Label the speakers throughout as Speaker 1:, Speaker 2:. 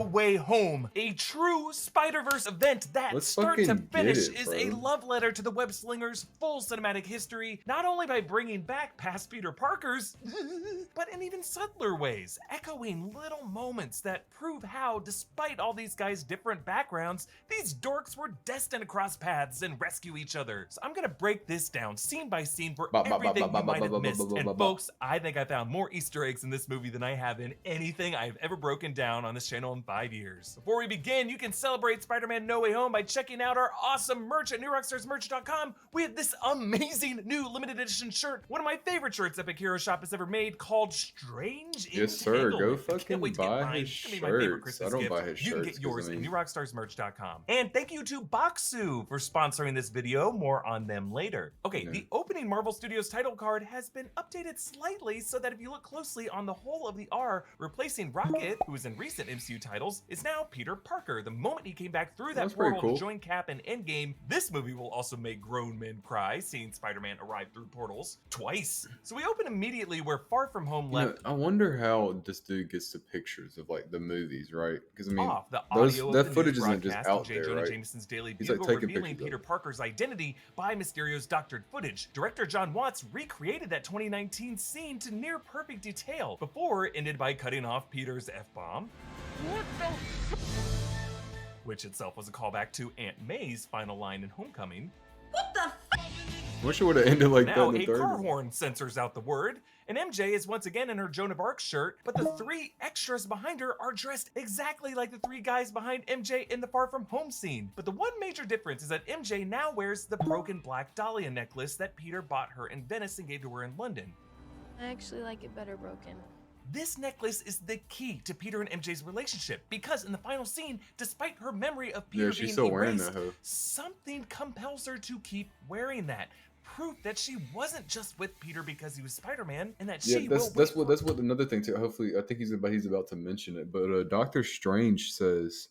Speaker 1: Way Home, a true Spider-Verse event that
Speaker 2: Let's
Speaker 1: start to
Speaker 2: fucking get
Speaker 1: finish
Speaker 2: it,
Speaker 1: is a
Speaker 2: bro.
Speaker 1: love letter to the web slingers' full cinematic history, not only by bringing back past Peter Parkers, but in even subtler ways, echoing little moments that prove how, despite all these guys' different backgrounds, these dorks were destined to cross paths and rescue each other. So I'm gonna break this down scene by scene for
Speaker 2: Ba, ba, ba, ba,
Speaker 1: everything
Speaker 2: ba,
Speaker 1: you
Speaker 2: ba,
Speaker 1: might
Speaker 2: ba,
Speaker 1: have
Speaker 2: ba, ba,
Speaker 1: missed.
Speaker 2: ba,
Speaker 1: And
Speaker 2: ba, ba.
Speaker 1: folks, I think I found more Easter eggs in this movie than I have in anything I've ever broken down on this channel in 5 years. Before we begin, you can celebrate Spider-Man No Way Home by checking out our awesome merch at newrockstarsmerch.com. We have this amazing new limited edition shirt, one of my favorite shirts Epic Hero Shop has ever made, called Strange
Speaker 2: Yes, sir. Go
Speaker 1: Entanglement. I can't wait
Speaker 2: fucking
Speaker 1: to get
Speaker 2: buy
Speaker 1: mine.
Speaker 2: his
Speaker 1: It's gonna be my favorite
Speaker 2: shirts. I
Speaker 1: Christmas
Speaker 2: don't
Speaker 1: gift.
Speaker 2: buy his
Speaker 1: You can
Speaker 2: shirts
Speaker 1: get
Speaker 2: because,
Speaker 1: yours
Speaker 2: I
Speaker 1: at
Speaker 2: mean,
Speaker 1: newrockstarsmerch.com. And thank you to Boxu for sponsoring this video. More on them later. Okay,
Speaker 2: Yeah.
Speaker 1: the opening Marvel Studios title card has been updated slightly so that if you look closely on the whole of the R, replacing Rocket, who was in recent MCU titles, is now Peter Parker. The moment he came back through that
Speaker 2: that's pretty
Speaker 1: portal to
Speaker 2: cool.
Speaker 1: join Cap in Endgame, this movie will also make grown men cry, seeing Spider-Man arrive through portals twice. So we open immediately where Far From Home
Speaker 2: You know,
Speaker 1: left
Speaker 2: I wonder how this dude gets the pictures of like the movies, right? Because I mean,
Speaker 1: off. The
Speaker 2: those
Speaker 1: audio of
Speaker 2: that
Speaker 1: the news
Speaker 2: footage isn't just
Speaker 1: broadcast in
Speaker 2: out
Speaker 1: J.
Speaker 2: there,
Speaker 1: Jonah
Speaker 2: right?
Speaker 1: Jameson's Daily
Speaker 2: He's like
Speaker 1: Bugle
Speaker 2: taking
Speaker 1: revealing
Speaker 2: pictures of
Speaker 1: Peter
Speaker 2: it.
Speaker 1: Parker's identity by Mysterio's doctored footage. Director John Watts recreated that 2019 scene to near perfect detail before it ended by cutting off Peter's F-bomb, which itself was a callback to Aunt May's final line in Homecoming.
Speaker 2: I wish it would have ended like that
Speaker 1: Now,
Speaker 2: in the
Speaker 1: a
Speaker 2: third
Speaker 1: car
Speaker 2: one.
Speaker 1: horn censors out the word, and MJ is once again in her Joan of Arc shirt, but the three extras behind her are dressed exactly like the three guys behind MJ in the Far From Home scene. But the one major difference is that MJ now wears the broken black dahlia necklace that Peter bought her in Venice and gave to her in London.
Speaker 3: I actually like it better broken.
Speaker 1: This necklace is the key to Peter and MJ's relationship because in the final scene, despite her memory of Peter
Speaker 2: Yeah, she's
Speaker 1: being
Speaker 2: still wearing
Speaker 1: erased,
Speaker 2: that hoe.
Speaker 1: something compels her to keep wearing that. Proof that she wasn't just with Peter because he was Spider-Man, and that
Speaker 2: Yeah,
Speaker 1: she
Speaker 2: that's what another thing too. Hopefully, I think he's about to mention it, but Doctor Strange says,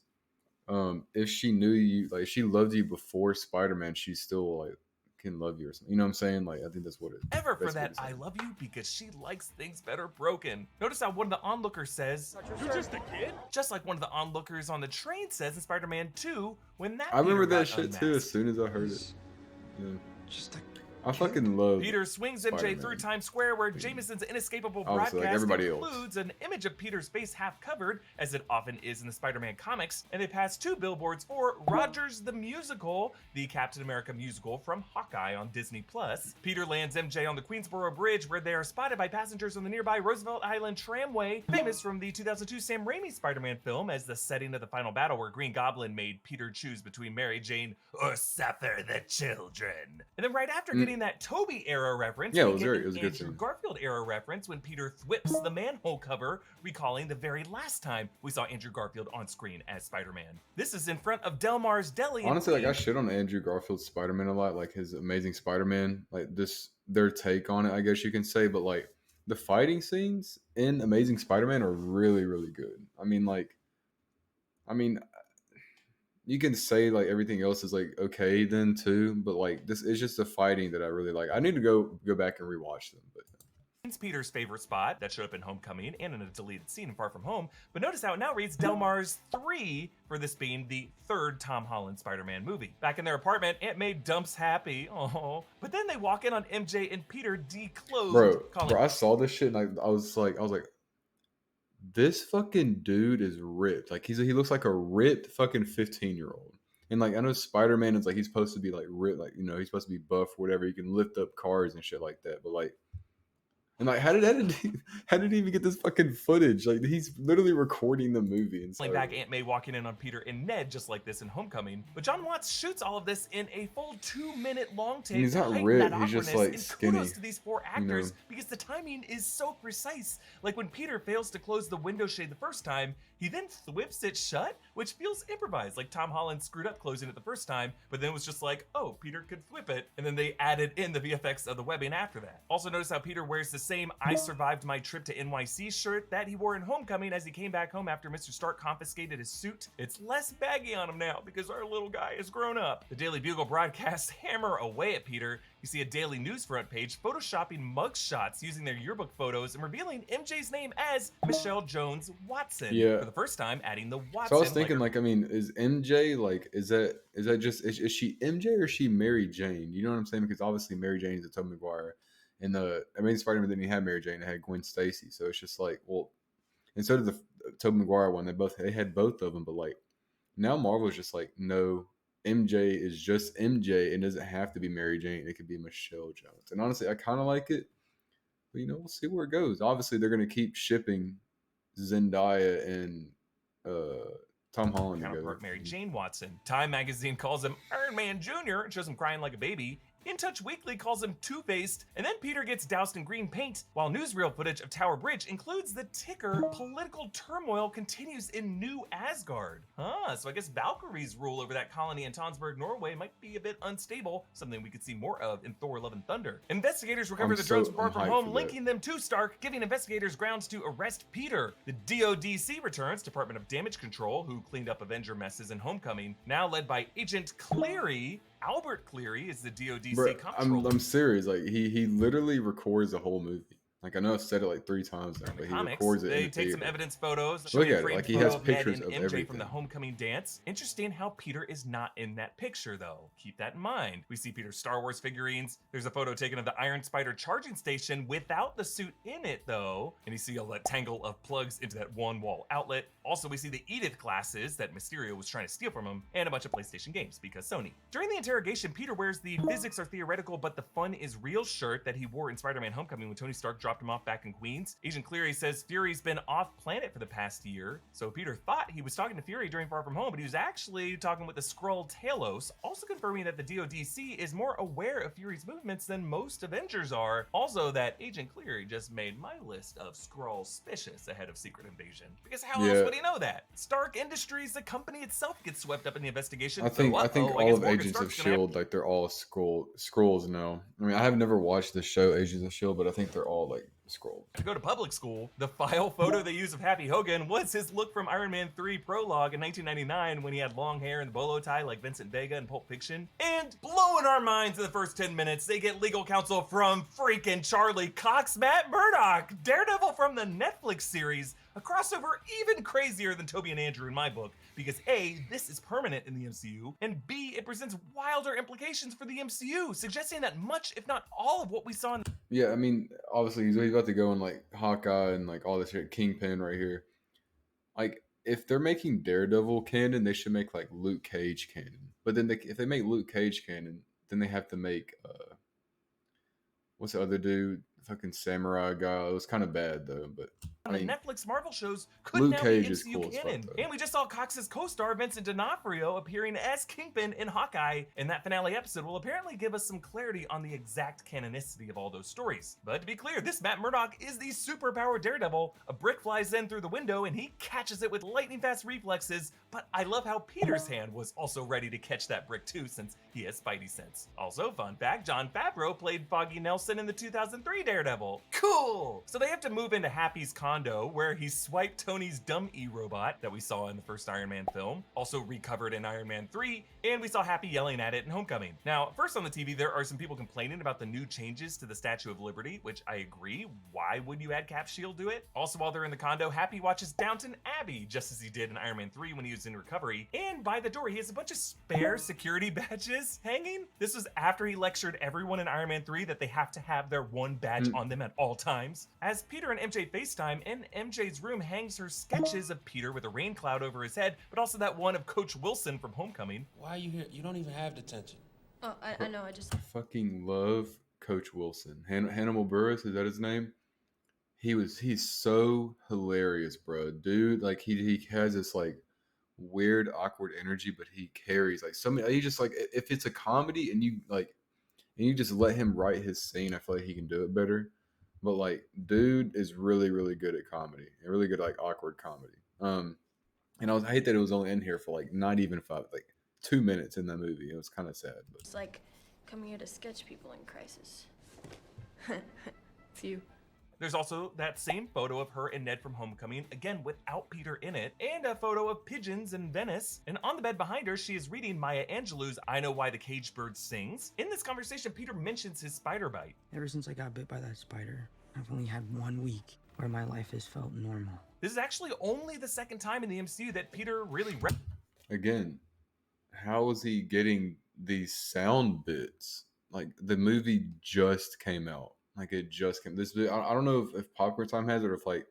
Speaker 2: if she knew you, like if she loved you before Spider-Man, she still like can love you or something. You know what I'm saying? Like I think that's what it.
Speaker 1: ever for
Speaker 2: That's what
Speaker 1: that
Speaker 2: it's
Speaker 1: I
Speaker 2: saying.
Speaker 1: love you because she likes things better broken. Notice how one of the onlookers says,
Speaker 4: You're just a kid?
Speaker 1: just like one of the onlookers on the train says in Spider-Man 2 when that
Speaker 2: I remember
Speaker 1: Peter
Speaker 2: that
Speaker 1: got
Speaker 2: shit too.
Speaker 1: unmasked.
Speaker 2: As soon as I heard it, yeah.
Speaker 4: Just a
Speaker 2: I fucking love.
Speaker 1: Peter swings MJ
Speaker 2: Spider-Man.
Speaker 1: through Times Square where Jameson's inescapable
Speaker 2: Obviously, like
Speaker 1: broadcast
Speaker 2: everybody else.
Speaker 1: includes an image of Peter's face half covered, as it often is in the Spider-Man comics, and they pass two billboards for Rogers the Musical, the Captain America musical from Hawkeye on Disney+. Peter lands MJ on the Queensboro Bridge where they are spotted by passengers on the nearby Roosevelt Island Tramway, famous from the 2002 Sam Raimi Spider-Man film as the setting of the final battle where Green Goblin made Peter choose between Mary Jane or suffer the children. And then right after getting that Toby era reference,
Speaker 2: Yeah,
Speaker 1: we
Speaker 2: it was
Speaker 1: get
Speaker 2: very-
Speaker 1: an
Speaker 2: it was a good
Speaker 1: Andrew
Speaker 2: scene.
Speaker 1: Garfield era reference when Peter thwips the manhole cover, recalling the very last time we saw Andrew Garfield on screen as Spider-Man. This is in front of Delmar's Deli. in
Speaker 2: Honestly, like I
Speaker 1: Queens.
Speaker 2: shit on Andrew Garfield's Spider-Man a lot, like his Amazing Spider-Man, like this their take on it, I guess you can say, but like the fighting scenes in Amazing Spider-Man are really, really good. I mean, you can say like everything else is like okay then too, but like this is just the fighting that I really like. I need to go back and rewatch them, but
Speaker 1: Peter's favorite spot that showed up in Homecoming and in a deleted scene in Far From Home, but notice how it now reads Delmar's 3 for this being the third Tom Holland Spider-Man movie. Back in their apartment, Aunt May dumps Happy, oh, but then they walk in on MJ and Peter declothed,
Speaker 2: bro, I saw this shit and I was like, this fucking dude is ripped. Like he looks like a ripped fucking 15-year-old. And like I know Spider-Man is like he's supposed to be like ripped, like he's supposed to be buff or whatever. He can lift up cars and shit like that. But like, and like, how did he even get this fucking footage? Like he's literally recording the movie and
Speaker 1: Playing back Aunt May walking in on Peter and Ned just like this in Homecoming. But John Watts shoots all of this in a full 2-minute long take.
Speaker 2: He's not
Speaker 1: to heighten
Speaker 2: ripped,
Speaker 1: that
Speaker 2: he's just,
Speaker 1: awkwardness,
Speaker 2: like,
Speaker 1: and
Speaker 2: skinny,
Speaker 1: kudos to these four actors because the timing is so precise. Like when Peter fails to close the window shade the first time, he then thwips it shut, which feels improvised. Like Tom Holland screwed up closing it the first time, but then was just like, oh, Peter could thwip it. And then they added in the VFX of the webbing after that. Also notice how Peter wears the same I survived my trip to NYC shirt that he wore in Homecoming as he came back home after Mr. Stark confiscated his suit. It's less baggy on him now because our little guy has grown up. The Daily Bugle broadcasts hammer away at Peter. You see a Daily News front page photoshopping mugshots using their yearbook photos and revealing MJ's name as Michelle Jones Watson.
Speaker 2: Yeah.
Speaker 1: For the first time, adding the Watson.
Speaker 2: So I was thinking, like, I mean, is MJ like, is that just is she MJ or is she Mary Jane? You know what I'm saying? Because obviously Mary Jane is a Tobey Maguire, and the Amazing Spider-Man then he had Mary Jane, it had Gwen Stacy. So it's just like, well, and so did the Tobey Maguire one. They had both of them, but like now Marvel's just like, no, MJ is just MJ. It doesn't have to be Mary Jane. It could be Michelle Jones. And honestly, I kind of like it, but we'll see where it goes. Obviously, they're going to keep shipping Zendaya and Tom Holland
Speaker 1: counterpart
Speaker 2: together.
Speaker 1: Mary Jane Watson. Time magazine calls him Iron Man Jr. and shows him crying like a baby. In Touch Weekly calls him Two-Faced, and then Peter gets doused in green paint, while newsreel footage of Tower Bridge includes the ticker political turmoil continues in New Asgard. So I guess Valkyrie's rule over that colony in Tonsberg, Norway might be a bit unstable, something we could see more of in Thor Love and Thunder. Investigators recover the drones from Far From Home, linking them to Stark, giving investigators grounds to arrest Peter. The DODC returns, Department of Damage Control, who cleaned up Avenger messes in Homecoming, now led by Agent Cleary. Albert Cleary is the DODC comptroller.
Speaker 2: I'm serious. Like he literally records the whole movie. Like I know I've said it like 3 times now, but he records it.
Speaker 1: They take some evidence photos.
Speaker 2: Look at it. Like he has pictures of
Speaker 1: MJ
Speaker 2: everything
Speaker 1: from the Homecoming dance. Interesting how Peter is not in that picture though. Keep that in mind. We see Peter's Star Wars figurines. There's a photo taken of the Iron Spider charging station without the suit in it though. And you see all that tangle of plugs into that one wall outlet. Also, we see the Edith glasses that Mysterio was trying to steal from him, and a bunch of PlayStation games because Sony. During the interrogation, Peter wears the physics are theoretical, but the fun is real shirt that he wore in Spider-Man Homecoming when Tony Stark dropped him off back in Queens. Agent Cleary says Fury's been off planet for the past year, so Peter thought he was talking to Fury during Far From Home, but he was actually talking with the Skrull Talos, also confirming that the DODC is more aware of Fury's movements than most Avengers are. Also, that Agent Cleary just made my list of Skrull suspicious ahead of Secret Invasion. Because how else would he know that? Stark Industries, the company itself, gets swept up in the investigation.
Speaker 2: I think all of Agents of S.H.I.E.L.D., like they're all Skrulls now. I mean, I have never watched the show Agents of S.H.I.E.L.D., but I think they're all like Skrulls.
Speaker 1: To go to public school, the file photo they use of Happy Hogan was his look from Iron Man 3 Prologue in 1999 when he had long hair and the bolo tie like Vincent Vega in Pulp Fiction. And blowing our minds in the first 10 minutes, they get legal counsel from freaking Charlie Cox, Matt Murdock, Daredevil from the Netflix series, a crossover even crazier than Toby and Andrew in my book, because A, this is permanent in the MCU, and B, it presents wilder implications for the MCU, suggesting that much, if not all of what we saw in
Speaker 2: Yeah, I mean, obviously he's about to go in like Hawkeye and like all this shit, Kingpin right here. Like, if they're making Daredevil canon, they should make like Luke Cage canon. But then if they make Luke Cage canon, then they have to make what's the other dude? Fucking samurai guy. It was kind of bad though, but I mean,
Speaker 1: Netflix Marvel shows could
Speaker 2: Luke
Speaker 1: now
Speaker 2: Cage
Speaker 1: be
Speaker 2: is
Speaker 1: MCU
Speaker 2: cool as fuck,
Speaker 1: canon.
Speaker 2: though.
Speaker 1: And we just saw Cox's co-star Vincent D'Onofrio appearing as Kingpin in Hawkeye, and that finale episode will apparently give us some clarity on the exact canonicity of all those stories. But to be clear, this Matt Murdock is the superpowered Daredevil. A brick flies in through the window and he catches it with lightning fast reflexes, but I love how Peter's hand was also ready to catch that brick too, since he has Spidey sense. Also, fun fact, Jon Favreau played Foggy Nelson in the 2003 Daredevil. Cool! So they have to move into Happy's condo, where he swiped Tony's dumb E-robot that we saw in the first Iron Man film, also recovered in Iron Man 3, and we saw Happy yelling at it in Homecoming. Now, first on the TV, there are some people complaining about the new changes to the Statue of Liberty, which I agree. Why would you add Cap Shield to it? Also, while they're in the condo, Happy watches Downton Abbey, just as he did in Iron Man 3 when he was in recovery, and by the door, he has a bunch of spare security badges hanging. This was after he lectured everyone in Iron Man 3 that they have to have their one badge on them at all times. As Peter and MJ FaceTime, in MJ's room hangs her sketches of Peter with a rain cloud over his head, but also that one of Coach Wilson from Homecoming.
Speaker 4: Why are you here? You don't even have detention.
Speaker 3: Oh, I know, I just...
Speaker 2: I fucking love Coach Wilson. Hannibal Buress, is that his name? He's so hilarious, bro. Dude, like he has this like weird, awkward energy, but he carries like he just like, if it's a comedy and you just let him write his scene, I feel like he can do it better. But like, dude is really, really good at comedy and really good at like awkward comedy. And I hate that it was only in here for like not even 2 minutes in the movie. It was kind of sad. But
Speaker 3: It's like coming here to sketch people in crisis. It's you.
Speaker 1: There's also that same photo of her and Ned from Homecoming, again without Peter in it, and a photo of pigeons in Venice. And on the bed behind her, she is reading Maya Angelou's I Know Why the Caged Bird Sings. In this conversation, Peter mentions his spider bite.
Speaker 5: Ever since I got bit by that spider, I've only had 1 week where my life has felt normal.
Speaker 1: This is actually only the second time in the MCU that Peter really
Speaker 2: Again, how is he getting these sound bits? Like, the movie just came out. Like, it just came. I don't know if Popcorn Time has it, or if, like,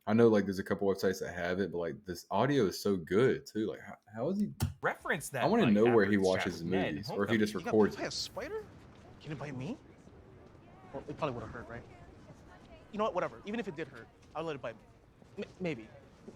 Speaker 2: I know, like, there's a couple websites that have it, but, like, this audio is so good too. Like, how is he?
Speaker 1: reference that.
Speaker 2: I want to
Speaker 1: bite
Speaker 2: know where
Speaker 1: after
Speaker 2: he
Speaker 1: his chat
Speaker 2: watches his
Speaker 1: with Ned in
Speaker 2: movies, or if he
Speaker 1: Homecoming.
Speaker 2: just
Speaker 6: You got
Speaker 2: records
Speaker 6: bit by a
Speaker 2: it.
Speaker 6: spider? Can it bite me? Well, it probably would have hurt, right? You know what? Whatever. Even if it did hurt, I'll let it bite me. Maybe.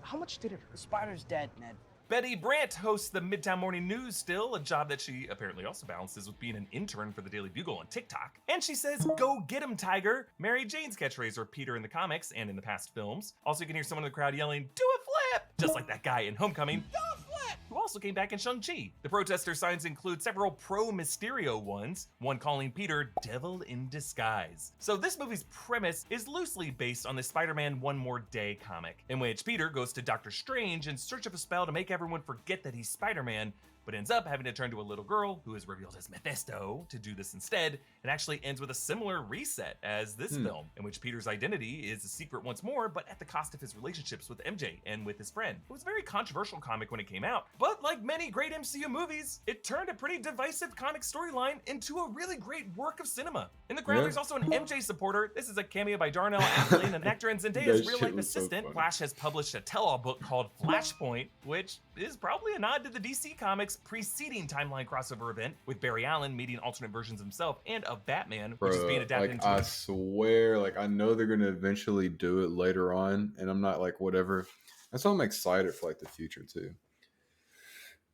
Speaker 6: How much did it hurt?
Speaker 7: The spider's dead, Ned.
Speaker 1: Betty Brant hosts the Midtown Morning News still, a job that she apparently also balances with being an intern for the Daily Bugle on TikTok. And she says, "Go get him, Tiger!" Mary Jane's catchphrase for Peter in the comics and in the past films. Also, you can hear someone in the crowd yelling, "Do a flip!" Just like that guy in Homecoming. Do a flip! Who also came back in Shang-Chi. The protester signs include several pro-Mysterio ones, one calling Peter Devil in Disguise. So this movie's premise is loosely based on the Spider-Man One More Day comic, in which Peter goes to Doctor Strange in search of a spell to make everyone forget that he's Spider-Man, but ends up having to turn to a little girl who is revealed as Mephisto to do this instead, and actually ends with a similar reset as this film, in which Peter's identity is a secret once more, but at the cost of his relationships with MJ and with his friend. It was a very controversial comic when it came out, but like many great MCU movies, it turned a pretty divisive comic storyline into a really great work of cinema. In the crowd, there's also an MJ supporter. This is a cameo by Darnell Ashley, an actor and Zendaya's
Speaker 2: That
Speaker 1: real-life
Speaker 2: shit was so
Speaker 1: assistant.
Speaker 2: funny.
Speaker 1: Flash has published a tell-all book called Flashpoint, which is probably a nod to the DC Comics preceding timeline crossover event, with Barry Allen meeting alternate versions himself and of Batman, which is being adapted
Speaker 2: Like,
Speaker 1: into
Speaker 2: I swear, like, I know they're gonna eventually do it later on, and I'm not like whatever. That's why I'm excited for like the future too.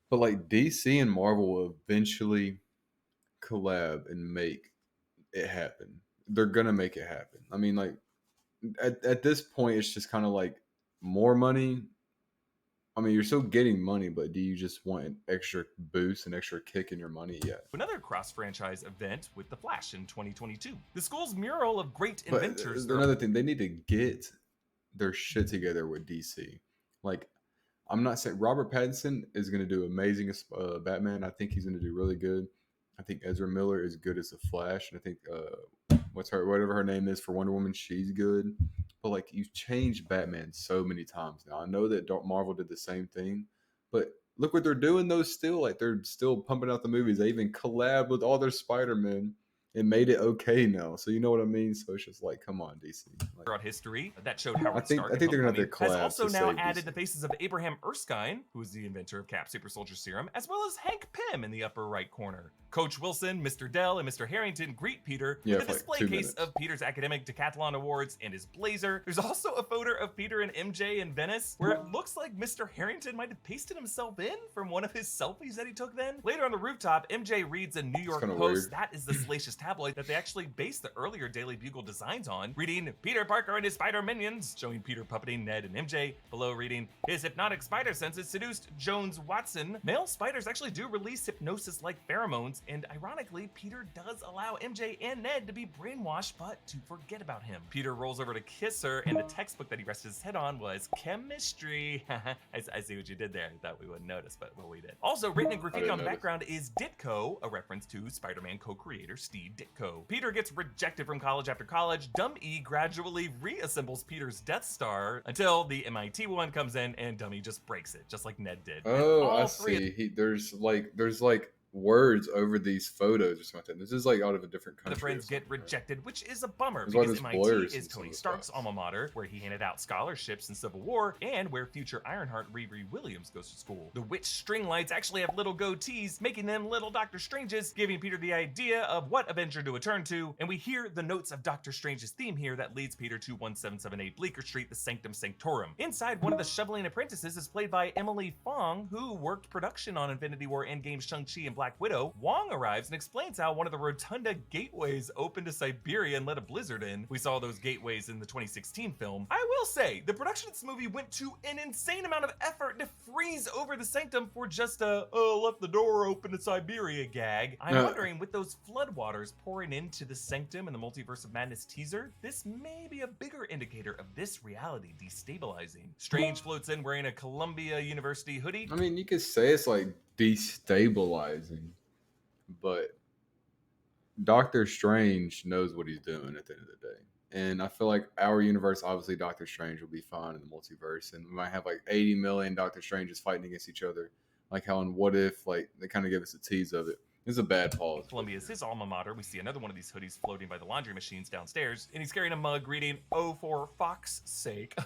Speaker 2: But like DC and Marvel will eventually collab and make it happen. They're gonna make it happen. I mean, like at this point, it's just kind of like more money. I mean, you're still getting money, but do you just want an extra boost, an extra kick in your money? Yeah.
Speaker 1: another cross-franchise event with The Flash in 2022. The school's mural of great
Speaker 2: But
Speaker 1: inventors.
Speaker 2: another thing, they need to get their shit together with DC. Like, I'm not saying Robert Pattinson is going to do amazing as Batman. I think he's going to do really good. I think Ezra Miller is good as the Flash, and I think whatever her name is for Wonder Woman, she's good. But like, you've changed Batman so many times now. I know that Marvel did the same thing, but look what they're doing though. Still, like, they're still pumping out the movies. They even collab with all their Spider-Men and made it okay now. So you know what I mean. So it's just like, come on, DC. Like,
Speaker 1: throughout history that showed Howard
Speaker 2: I think
Speaker 1: Stark
Speaker 2: they're gonna have to
Speaker 1: Homecoming has
Speaker 2: collab
Speaker 1: also
Speaker 2: to
Speaker 1: now
Speaker 2: save
Speaker 1: added
Speaker 2: DC.
Speaker 1: the faces of Abraham Erskine, who is the inventor of Cap Super Soldier Serum, as well as Hank Pym in the upper right corner. Coach Wilson, Mr. Dell, and Mr. Harrington greet Peter
Speaker 2: Yeah,
Speaker 1: with a
Speaker 2: for like
Speaker 1: display
Speaker 2: 2
Speaker 1: case
Speaker 2: minutes.
Speaker 1: of Peter's academic decathlon awards and his blazer. There's also a photo of Peter and MJ in Venice, where it looks like Mr. Harrington might have pasted himself in from one of his selfies that he took then. Later on the rooftop, MJ reads a New York
Speaker 2: kinda
Speaker 1: Post.
Speaker 2: weird.
Speaker 1: That is the salacious tabloid that they actually based the earlier Daily Bugle designs on, reading Peter Parker and his spider minions, showing Peter puppeting Ned and MJ. Below reading, his hypnotic spider senses seduced Jones Watson. Male spiders actually do release hypnosis-like pheromones, and ironically, Peter does allow MJ and Ned to be brainwashed, but to forget about him. Peter rolls over to kiss her, and the textbook that he rested his head on was chemistry. I see what you did there. I thought we wouldn't notice, but well, we did. Also, written in graffiti
Speaker 2: didn't
Speaker 1: on the
Speaker 2: notice.
Speaker 1: background is Ditko, a reference to Spider-Man co-creator Steve Ditko. Peter gets rejected from college after college. Dumb E gradually reassembles Peter's Death Star until the MIT one comes in and Dummy just breaks it, just like Ned did. And
Speaker 2: Oh,
Speaker 1: all
Speaker 2: I
Speaker 1: three
Speaker 2: see. There's like words over these photos or something. This is like out of a different country.
Speaker 1: The
Speaker 2: or
Speaker 1: friends get
Speaker 2: something, right?
Speaker 1: rejected, which is a bummer
Speaker 2: That's why
Speaker 1: because
Speaker 2: there's
Speaker 1: MIT
Speaker 2: blurs
Speaker 1: is
Speaker 2: in some
Speaker 1: Tony
Speaker 2: of the
Speaker 1: Stark's
Speaker 2: spots.
Speaker 1: alma mater, where he handed out scholarships in Civil War, and where future Ironheart Riri Williams goes to school. The witch string lights actually have little goatees, making them little Doctor Stranges, giving Peter the idea of what Avenger to return to, and we hear the notes of Doctor Strange's theme here that leads Peter to 1778 Bleecker Street, the Sanctum Sanctorum. Inside, one of the shoveling apprentices is played by Emily Fong, who worked production on Infinity War, Endgame, Shang-Chi, and Black Black Widow, Wong arrives and explains how one of the Rotunda gateways opened to Siberia and let a blizzard in. We saw those gateways in the 2016 film. I will say, the production of this movie went to an insane amount of effort to freeze over the sanctum for just a, oh, left the door open to Siberia gag. I'm wondering, with those floodwaters pouring into the sanctum and the Multiverse of Madness teaser, this may be a bigger indicator of this reality destabilizing. Strange floats in wearing a Columbia University hoodie.
Speaker 2: I mean, you could say it's like destabilizing, but Doctor Strange knows what he's doing at the end of the day. And I feel like our universe, obviously, Doctor Strange will be fine in the multiverse, and we might have like 80 million Doctor Stranges fighting against each other, like how in What If, like they kind of give us a tease of it. It's a bad pause.
Speaker 1: Columbia is his alma mater. We see another one of these hoodies floating by the laundry machines downstairs, and he's carrying a mug reading, "Oh, for Fox's sake."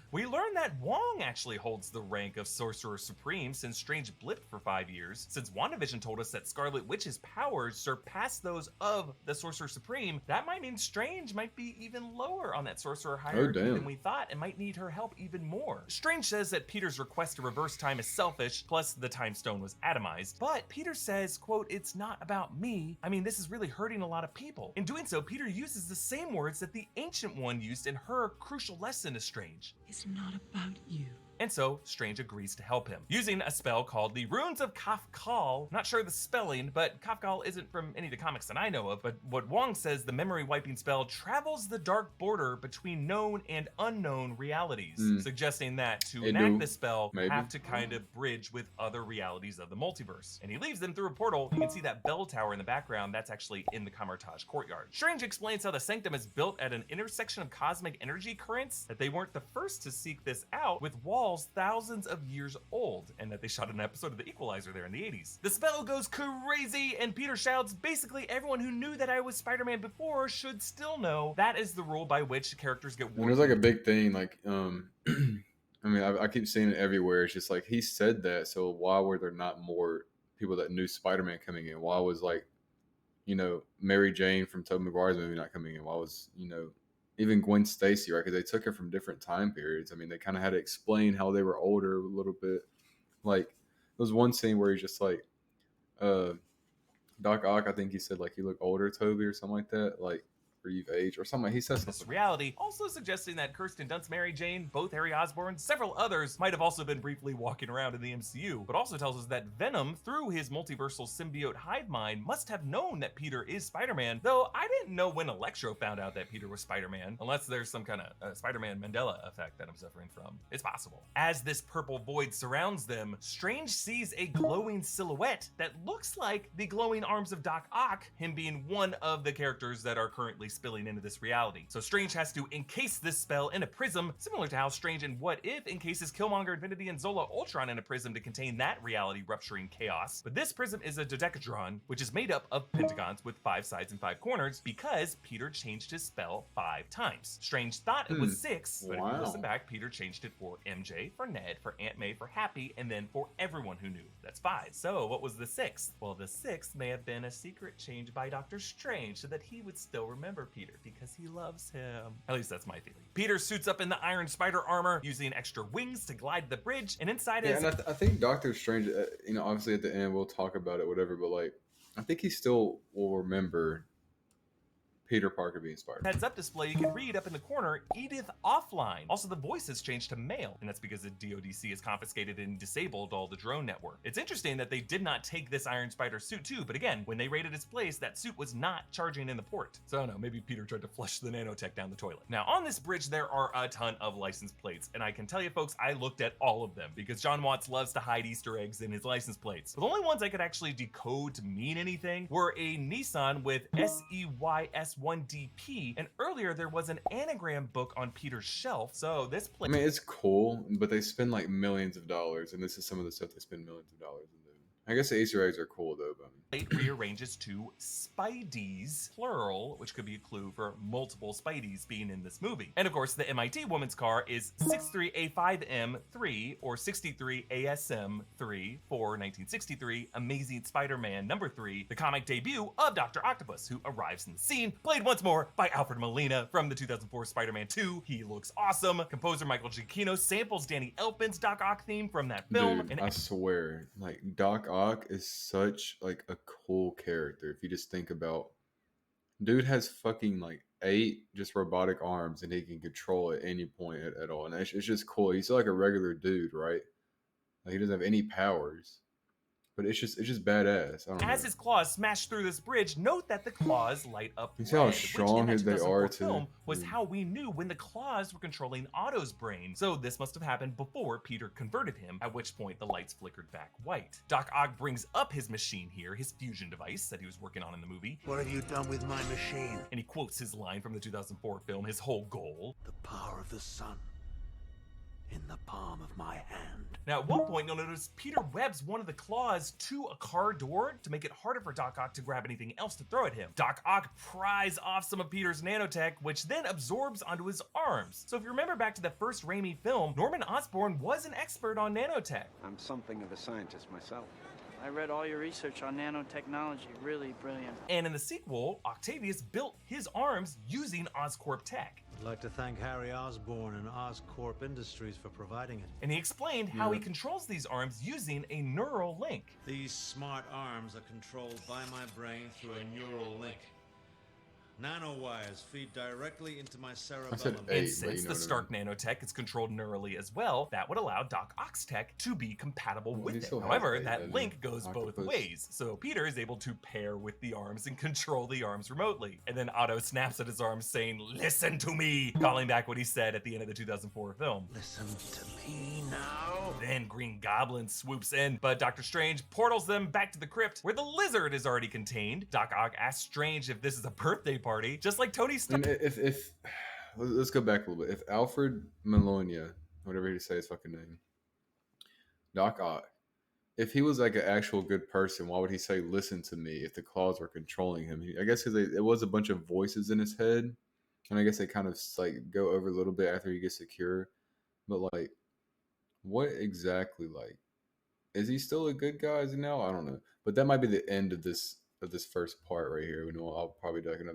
Speaker 1: We learn that Wong actually holds the rank of Sorcerer Supreme since Strange blipped for 5 years. Since WandaVision told us that Scarlet Witch's powers surpass those of the Sorcerer Supreme, that might mean Strange might be even lower on that sorcerer hierarchy than we thought and might need her help even more. Strange says that Peter's request to reverse time is selfish, plus the time stone was atomized, but Peter says, quote, "It's not about me. I mean, this is really hurting a lot of people." In doing so, Peter uses the same words that the Ancient One used in her crucial lesson to Strange.
Speaker 5: It's not about you.
Speaker 1: And so Strange agrees to help him, using a spell called the Runes of Kafkal. Not sure the spelling, but Kafkal isn't from any of the comics that I know of, but what Wong says, the memory wiping spell travels the dark border between known and unknown realities, suggesting that to enact this spell, you have to kind of bridge with other realities of the multiverse. And he leaves them through a portal. You can see that bell tower in the background. That's actually in the Camartage courtyard. Strange explains how the Sanctum is built at an intersection of cosmic energy currents, that they weren't the first to seek this out, with walls thousands of years old, and that they shot an episode of The Equalizer there in the 80s. The spell goes crazy, and Peter shouts, "Basically everyone who knew that I was Spider-Man before should still know." That is the rule by which characters get warned.
Speaker 2: There's like a big thing, like, I mean, I keep seeing it everywhere. It's just like, he said that, so why were there not more people that knew Spider-Man coming in? Why was, like, you know, Mary Jane from Tobey Maguire's movie not coming in? Why was, you know, even Gwen Stacy, right? Because they took her from different time periods. I mean, they kind of had to explain how they were older a little bit. Like, there was one scene where he's just like, Doc Ock, I think he said, like, "You look older, Toby," or something like that. Like, or you've aged, or something. He says
Speaker 1: this reality, also suggesting that Kirsten Dunst, Mary Jane, both Harry Osborn, several others might have also been briefly walking around in the MCU, but also tells us that Venom, through his multiversal symbiote hive mind, must have known that Peter is Spider-Man, though I didn't know when Electro found out that Peter was Spider-Man, unless there's some kind of Spider-Man Mandela effect that I'm suffering from. It's possible. As this purple void surrounds them, Strange sees a glowing silhouette that looks like the glowing arms of Doc Ock, him being one of the characters that are currently spilling into this reality. So Strange has to encase this spell in a prism, similar to how Strange in What If encases Killmonger, Infinity, and Zola Ultron in a prism to contain that reality rupturing chaos. But this prism is a dodecahedron, which is made up of pentagons with 5 sides and 5 corners, because Peter changed his spell 5 times. Strange thought it was 6, but if you listen back, Peter changed it for MJ, for Ned, for Aunt May, for Happy, and then for everyone who knew. That's 5. So what was the 6th? Well, the 6th may have been a secret change by Doctor Strange so that he would still remember Peter because he loves him. At least that's my theory. Peter suits up in the Iron Spider armor, using extra wings to glide the bridge, and inside is...
Speaker 2: and I think Doctor Strange, you know, obviously at the end we'll talk about it, whatever, but like, I think he still will remember Peter Parker being Spider-Man.
Speaker 1: Heads up display, you can read up in the corner, Edith offline. Also, the voice has changed to male, and that's because the DODC has confiscated and disabled all the drone network. It's interesting that they did not take this Iron Spider suit too, but again, when they raided its place, that suit was not charging in the port. So I don't know, maybe Peter tried to flush the nanotech down the toilet. Now, on this bridge, there are a ton of license plates, and I can tell you folks, I looked at all of them, because John Watts loves to hide Easter eggs in his license plates. But the only ones I could actually decode to mean anything were a Nissan with SEYS1DP, and earlier there was an anagram book on Peter's shelf, so this plate...
Speaker 2: I mean, it's cool, but they spend like millions of dollars, and this is some of the stuff they spend millions of dollars in doing. I guess the Easter eggs are cool though, but
Speaker 1: plate rearranges to Spideys, plural, which could be a clue for multiple Spideys being in this movie. And of course, the MIT woman's car is 63A5M3 or 63ASM3 for 1963, Amazing Spider-Man #3, the comic debut of Dr. Octopus, who arrives in the scene, played once more by Alfred Molina from the 2004 Spider-Man 2. He looks awesome. Composer Michael Giacchino samples Danny Elfman's Doc Ock theme from that film.
Speaker 2: Dude, I swear, like Doc Ock Ock is such like a cool character. If you just think about, dude has fucking like 8 just robotic arms and he can control at any point at all, and it's just cool. He's like a regular dude, right? Like, he doesn't have any powers, but it's just badass. I don't
Speaker 1: As
Speaker 2: know.
Speaker 1: his claws smash through this bridge, note that the claws light up
Speaker 2: You see how
Speaker 1: red,
Speaker 2: strong
Speaker 1: which in that
Speaker 2: they are
Speaker 1: 2004
Speaker 2: too?
Speaker 1: film was
Speaker 2: Mm.
Speaker 1: how we knew when the claws were controlling Otto's brain. So this must have happened before Peter converted him, at which point the lights flickered back white. Doc Ock brings up his machine here, his fusion device that he was working on in the movie,
Speaker 7: What have you done with my machine?
Speaker 1: and he quotes his line from the 2004 film, his whole goal.
Speaker 7: The power of the sun in the palm of my hand.
Speaker 1: Now, at one point, you'll notice Peter webs one of the claws to a car door to make it harder for Doc Ock to grab anything else to throw at him. Doc Ock pries off some of Peter's nanotech, which then absorbs onto his arms. So if you remember back to the first Raimi film, Norman Osborn was an expert on nanotech.
Speaker 8: I'm something of a scientist myself.
Speaker 9: I read all your research on nanotechnology. Really brilliant.
Speaker 1: And in the sequel, Octavius built his arms using Oscorp tech.
Speaker 10: I'd like to thank Harry Osborn and Oscorp Industries for providing it.
Speaker 1: And he explained how he controls these arms using a neural link.
Speaker 10: These smart arms are controlled by my brain through a neural link. Nanowires feed directly into my cerebellum.
Speaker 2: Hey,
Speaker 1: And
Speaker 2: but
Speaker 1: since
Speaker 2: you know
Speaker 1: the
Speaker 2: what I
Speaker 1: Stark nanotech is controlled neurally as well, that would allow Doc Ock's tech to be compatible
Speaker 2: Well,
Speaker 1: with
Speaker 2: he
Speaker 1: it.
Speaker 2: still has
Speaker 1: However,
Speaker 2: eight,
Speaker 1: that
Speaker 2: doesn't
Speaker 1: link
Speaker 2: he?
Speaker 1: goes both
Speaker 2: Octopus.
Speaker 1: ways, so Peter is able to pair with the arms and control the arms remotely. And then Otto snaps at his arms saying, "Listen to me," calling back what he said at the end of the 2004 film.
Speaker 7: Listen to me now.
Speaker 1: Then Green Goblin swoops in, but Doctor Strange portals them back to the crypt where the lizard is already contained. Doc Ock asks Strange if this is a birthday party, just like Tony Stark.
Speaker 2: And if let's go back a little bit. If Alfred Malonia, whatever he say his fucking name, Doc Ock, if he was like an actual good person, why would he say "listen to me" if the claws were controlling him? I guess because it was a bunch of voices in his head, and I guess they kind of like go over a little bit after he gets secure. But like, what exactly, like, is he still a good guy as now? I don't know. But that might be the end of this first part right here. We know I'll probably do like another